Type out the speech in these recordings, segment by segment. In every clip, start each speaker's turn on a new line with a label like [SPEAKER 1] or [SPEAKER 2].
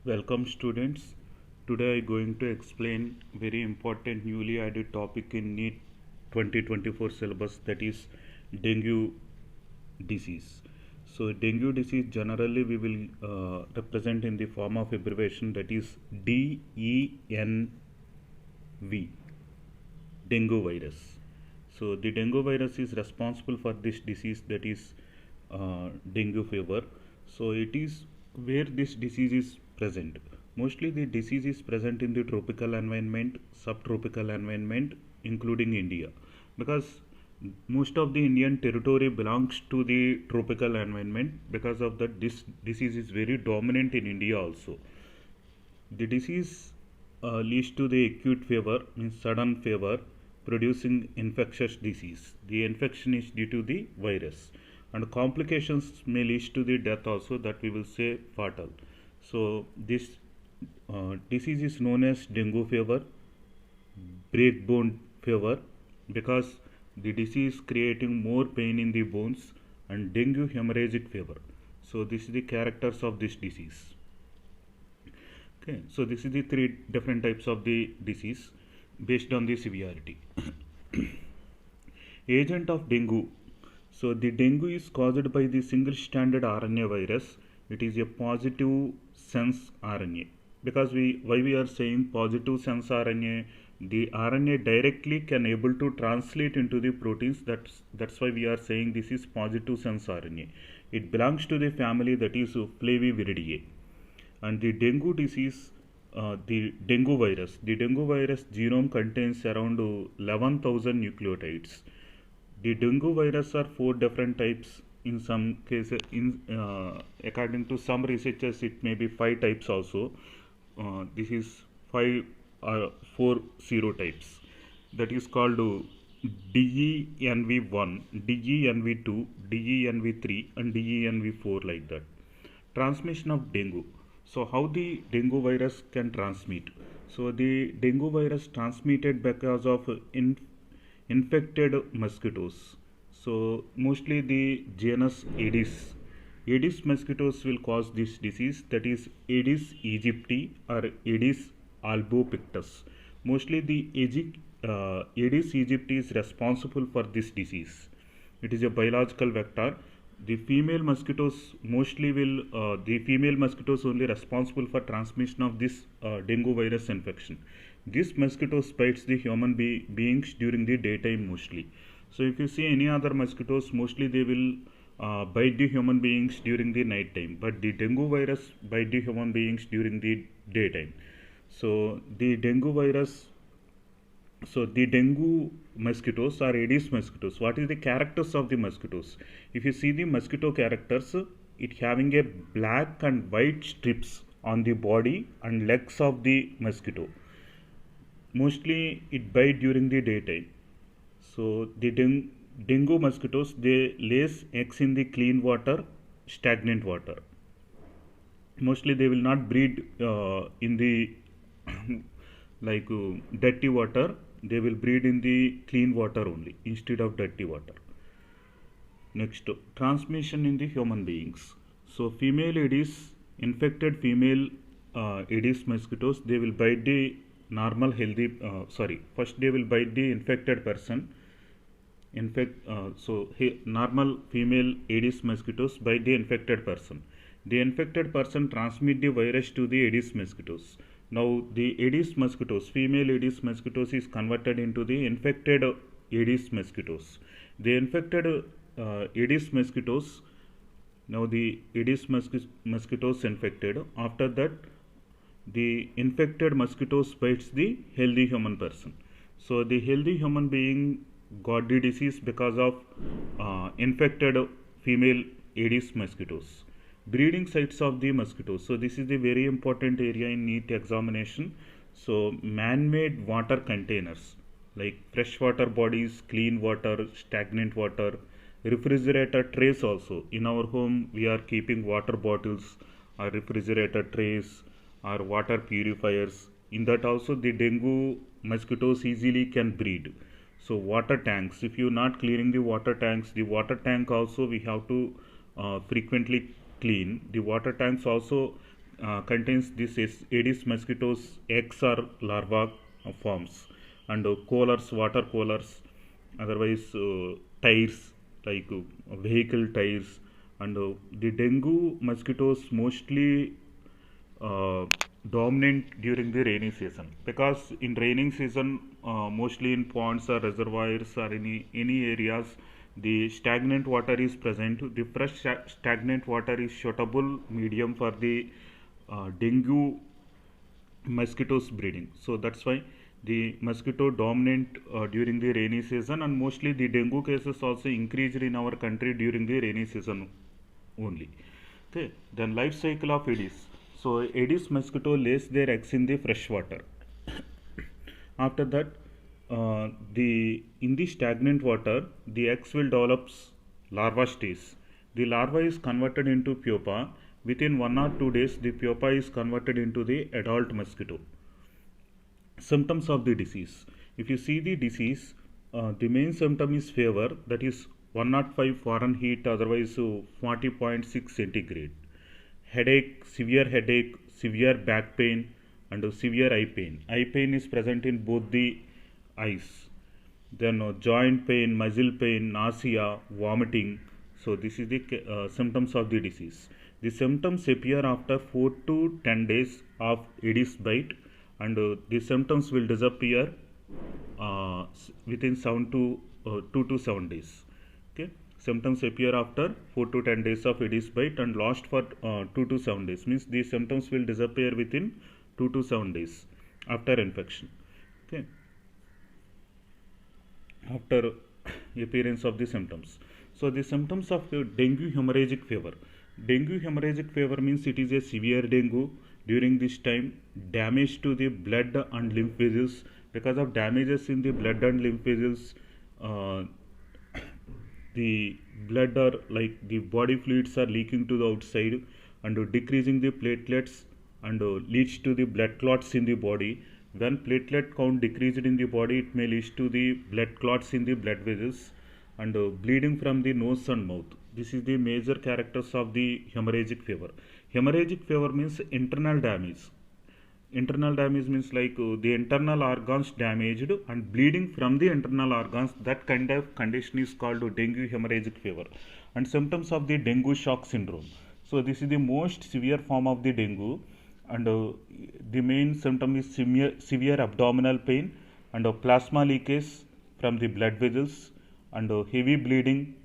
[SPEAKER 1] Welcome students. Today I am going to explain very important newly added topic in Neet 2024 syllabus, that is dengue disease. So dengue disease generally we will represent in the form of abbreviation, that is DENV, dengue virus. So the dengue virus is responsible for this disease, that is dengue fever. So it is where this disease is present. Mostly the disease is present in the tropical environment, subtropical environment, including India, because most of the Indian territory belongs to the tropical environment. Because of that, this disease is very dominant in India also. The disease leads to the acute fever, means sudden fever, producing infectious disease. The infection is due to the virus, and complications may lead to the death also, that we will say fatal. So this disease is known as dengue fever, breakbone fever, because the disease creating more pain in the bones, and dengue hemorrhagic fever. So this is the characters of this disease. Okay, so this is the three different types of the disease based on the severity. Agent of dengue. So the dengue is caused by the single stranded RNA virus. It is a positive sense RNA. Because why we are saying positive sense RNA, the RNA directly can able to translate into the proteins. That's why we are saying this is positive sense RNA. It belongs to the family, that is Flaviviridae. And the dengue disease, the dengue virus genome contains around 11,000 nucleotides. The dengue virus are four different types. In some cases, according to some researchers, it may be five types also. This is four serotypes. That is called DENV1, DENV2, DENV3, and DENV4, like that. Transmission of dengue. So how the dengue virus can transmit? So the dengue virus transmitted because of infected mosquitoes. So mostly the genus Aedes. Aedes mosquitoes will cause this disease, that is Aedes aegypti or Aedes albopictus. Mostly the Aedes aegypti is responsible for this disease. It is a biological vector. The female mosquitoes only responsible for transmission of this dengue virus infection. This mosquitoes bites the human beings during the daytime mostly. So if you see any other mosquitoes, mostly they will bite the human beings during the night time, but the dengue virus bite the human beings during the daytime. So the dengue mosquitoes are Aedes mosquitoes. What is the characters of the mosquitoes? If you see the mosquito characters, it having a black and white strips on the body and legs of the mosquito. Mostly it bite during the daytime. So the dengue mosquitoes, they lays eggs in the clean water, stagnant water. Mostly they will not breed in the dirty water. They will breed in the clean water only instead of dirty water. Next, transmission in the human beings. So female Aedes, infected female Aedes mosquitoes, they will bite the normal healthy, first they will bite the infected person. Normal female Aedes mosquitoes bite the infected person. The infected person transmit the virus to the Aedes mosquitoes. Now the Aedes mosquitoes, female Aedes mosquitoes is converted into the infected Aedes mosquitoes. The infected Aedes mosquitoes, now the Aedes mosquitoes infected. After that, the infected mosquitoes bites the healthy human person. So the healthy human being got the disease because of infected female Aedes mosquitoes. Breeding sites of the mosquitoes. So this is the very important area in NEET examination. So man-made water containers like freshwater bodies, clean water, stagnant water, refrigerator trays also. In our home we are keeping water bottles or refrigerator trays or water purifiers. In that also the dengue mosquitoes easily can breed. So water tanks, if you not clearing the water tank also we have to frequently clean. The water tanks also contains this Aedes mosquitoes eggs or larva forms, and coolers, water coolers, otherwise tires like vehicle tires, and the dengue mosquitoes mostly uh, dominant during the rainy season, because in raining season mostly in ponds or reservoirs or any areas the stagnant water is present. The fresh stagnant water is suitable medium for the dengue mosquitoes breeding. So that's why the mosquito dominant during the rainy season, and mostly the dengue cases also increased in our country during the rainy season only. Okay, then life cycle of Aedes. So Aedes mosquito lays their eggs in the fresh water. After that, the in the stagnant water, the eggs will develop larva stage. The larva is converted into pupa. Within 1 or 2 days, the pupa is converted into the adult mosquito. Symptoms of the disease. If you see the disease, the main symptom is fever, that is 105 Fahrenheit, otherwise 40.6 centigrade. Headache, severe back pain, and severe eye pain. Eye pain is present in both the eyes. Then joint pain, muscle pain, nausea, vomiting. So this is the symptoms of the disease. The symptoms appear after 4 to 10 days of Aedes bite, and the symptoms will disappear within 2 to 7 days. Okay, symptoms appear after 4 to 10 days of Aedes bite and last for 2 to 7 days, means these symptoms will disappear within 2 to 7 days after infection. Okay, after appearance of the symptoms. So the symptoms of dengue hemorrhagic fever. Dengue hemorrhagic fever means it is a severe dengue. During this time, damage to the blood and lymph vessels. Because of damages in the blood and lymph vessels, the blood or like the body fluids are leaking to the outside and decreasing the platelets, and leads to the blood clots in the body. When platelet count decreased in the body, it may lead to the blood clots in the blood vessels, and bleeding from the nose and mouth. This is the major characters of the hemorrhagic fever. Hemorrhagic fever means internal damage. Internal damage means like the internal organs damaged and bleeding from the internal organs. That kind of condition is called dengue hemorrhagic fever. And symptoms of the dengue shock syndrome. So this is the most severe form of the dengue, and the main symptom is severe abdominal pain, and plasma leakage from the blood vessels, and heavy bleeding.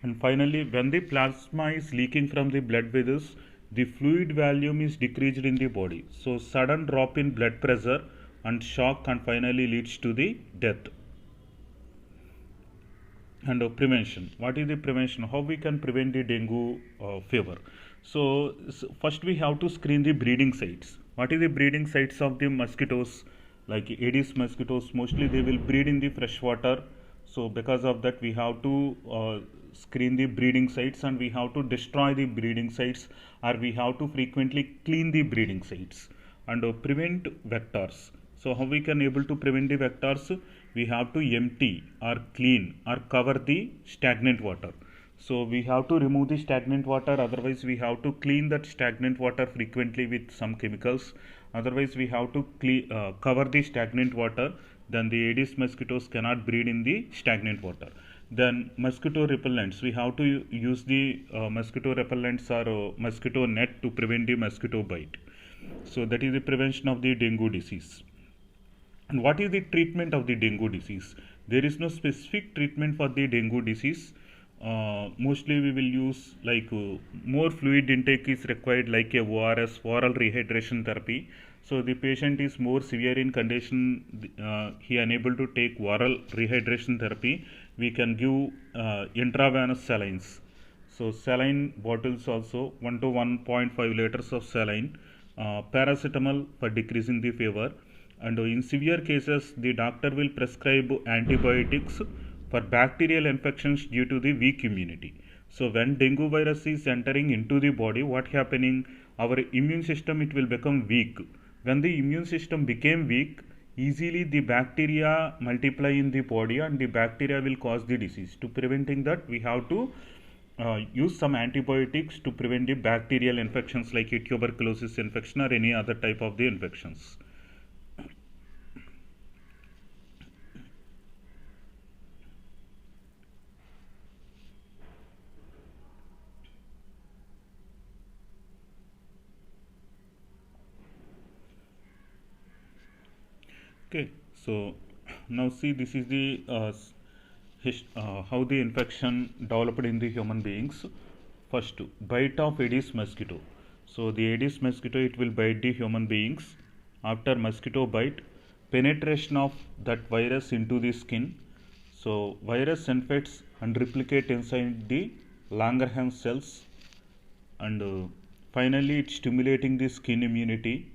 [SPEAKER 1] And finally, when the plasma is leaking from the blood vessels, the fluid volume is decreased in the body. So sudden drop in blood pressure and shock, and finally leads to the death. And prevention. What is the prevention? How we can prevent the dengue fever? So first we have to screen the breeding sites. What is the breeding sites of the mosquitoes? Like Aedes mosquitoes, mostly they will breed in the fresh water. So because of that, we have to screen the breeding sites, and we have to destroy the breeding sites, or we have to frequently clean the breeding sites, and prevent vectors. So how we can able to prevent the vectors? We have to empty or clean or cover the stagnant water. So we have to remove the stagnant water, otherwise we have to clean that stagnant water frequently with some chemicals. Otherwise we have to cover the stagnant water. Then the Aedes mosquitoes cannot breed in the stagnant water. Then mosquito repellents. We have to use the mosquito repellents or mosquito net to prevent the mosquito bite. So that is the prevention of the dengue disease. And what is the treatment of the dengue disease? There is no specific treatment for the dengue disease. Mostly we will use like more fluid intake is required, like a ORS, oral rehydration therapy. So the patient is more severe in condition, he unable to take oral rehydration therapy. We can give intravenous salines. So saline bottles also 1 to 1.5 liters of saline, paracetamol for decreasing the fever. And in severe cases, the doctor will prescribe antibiotics for bacterial infections due to the weak immunity. So when dengue virus is entering into the body, what happening? Our immune system, it will become weak. When the immune system became weak, easily the bacteria multiply in the body, and the bacteria will cause the disease. To preventing that, we have to use some antibiotics to prevent the bacterial infections like a tuberculosis infection or any other type of the infections. Okay, so now see, this is the how the infection developed in the human beings. First, bite of Aedes mosquito. So the Aedes mosquito, it will bite the human beings. After mosquito bite, penetration of that virus into the skin. So virus infects and replicate inside the Langerhans cells, and finally it's stimulating the skin immunity,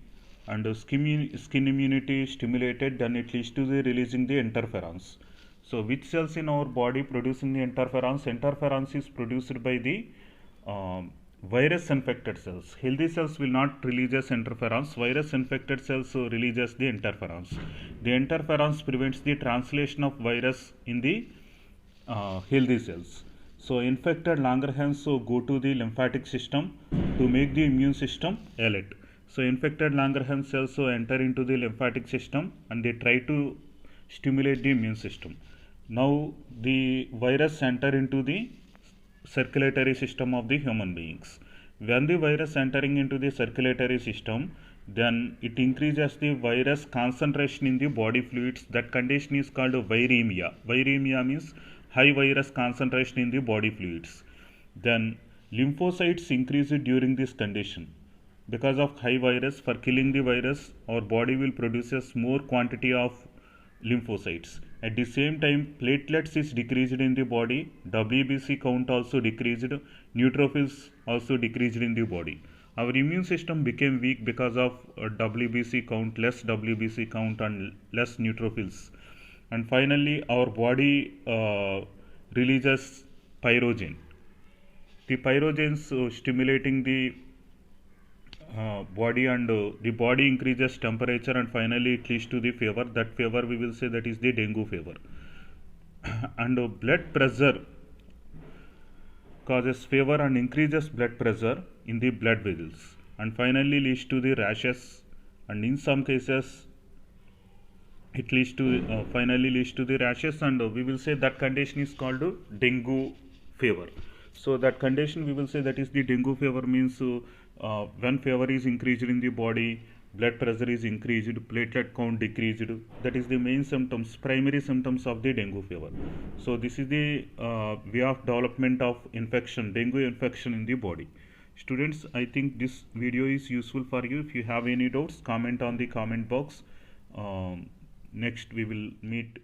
[SPEAKER 1] and skin immunity is stimulated, then it leads to the releasing the interferons. So which cells in our body producing the interferons is produced by the virus infected cells. Healthy cells will not releases interferons. Virus infected cells releases the interferons. The interferons prevents the translation of virus in the healthy cells. So infected Langerhans go to the lymphatic system to make the immune system alert. So infected Langerhans cells enter into the lymphatic system and they try to stimulate the immune system. Now the virus enter into the circulatory system of the human beings. When the virus entering into the circulatory system, then it increases the virus concentration in the body fluids. That condition is called viremia. Viremia means high virus concentration in the body fluids. Then lymphocytes increase during this condition. Because of high virus, for killing the virus, our body will produce more quantity of lymphocytes. At the same time, platelets is decreased in the body, WBC count also decreased, neutrophils also decreased in the body. Our immune system became weak because of WBC count, less WBC count and less neutrophils. And finally, our body releases pyrogen. The pyrogens stimulating the body, and the body increases temperature, and finally it leads to the fever. That fever we will say that is the dengue fever. And blood pressure causes fever and increases blood pressure in the blood vessels, and finally leads to the rashes, and in some cases it leads to finally leads to the rashes, and we will say that condition is called dengue fever. So that condition we will say that is the dengue fever means when fever is increased in the body, blood pressure is increased, platelet count decreased. That is the main symptoms, primary symptoms of the dengue fever. So this is the way of development of infection, dengue infection in the body. Students, I think this video is useful for you. If you have any doubts, comment on the comment box. Next we will meet